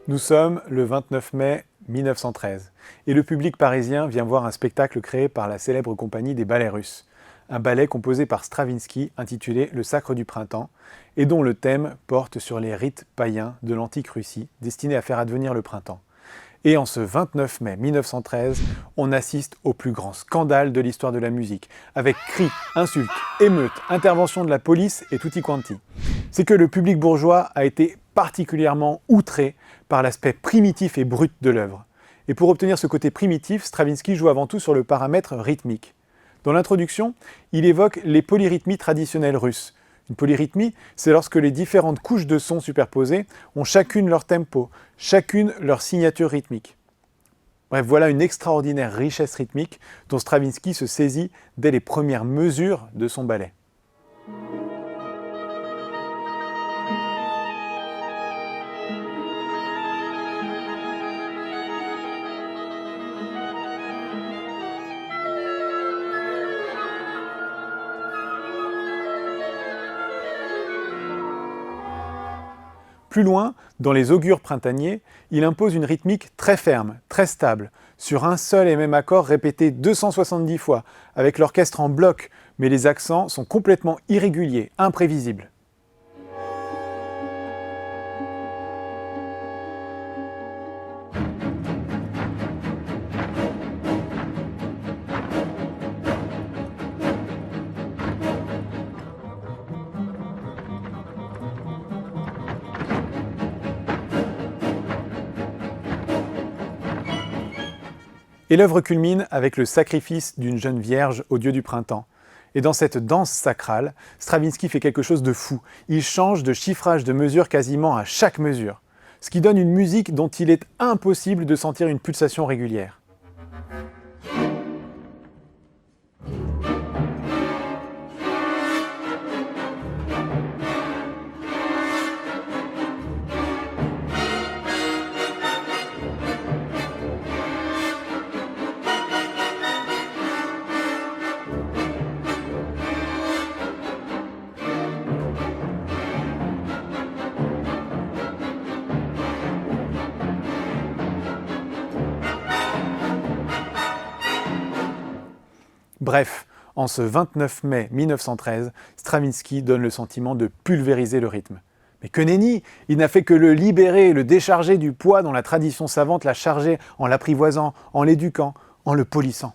Nous sommes le 29 mai 1913 et le public parisien vient voir un spectacle créé par la célèbre compagnie des ballets russes. Un ballet composé par Stravinsky intitulé Le Sacre du Printemps et dont le thème porte sur les rites païens de l'antique Russie destinés à faire advenir le printemps. Et en ce 29 mai 1913, on assiste au plus grand scandale de l'histoire de la musique, avec cris, insultes, émeutes, intervention de la police et tutti quanti. C'est que le public bourgeois a été particulièrement outré par l'aspect primitif et brut de l'œuvre. Et pour obtenir ce côté primitif, Stravinsky joue avant tout sur le paramètre rythmique. Dans l'introduction, il évoque les polyrythmies traditionnelles russes. Une polyrythmie, c'est lorsque les différentes couches de sons superposées ont chacune leur tempo, chacune leur signature rythmique. Bref, voilà une extraordinaire richesse rythmique dont Stravinsky se saisit dès les premières mesures de son ballet. Plus loin, dans les augures printaniers, il impose une rythmique très ferme, très stable, sur un seul et même accord répété 270 fois, avec l'orchestre en bloc, mais les accents sont complètement irréguliers, imprévisibles. Et l'œuvre culmine avec le sacrifice d'une jeune vierge au dieu du printemps. Et dans cette danse sacrale, Stravinsky fait quelque chose de fou. Il change de chiffrage de mesure quasiment à chaque mesure, ce qui donne une musique dont il est impossible de sentir une pulsation régulière. Bref, en ce 29 mai 1913, Stravinsky donne le sentiment de pulvériser le rythme. Mais que nenni! Il n'a fait que le libérer, le décharger du poids dont la tradition savante l'a chargé en l'apprivoisant, en l'éduquant, en le polissant.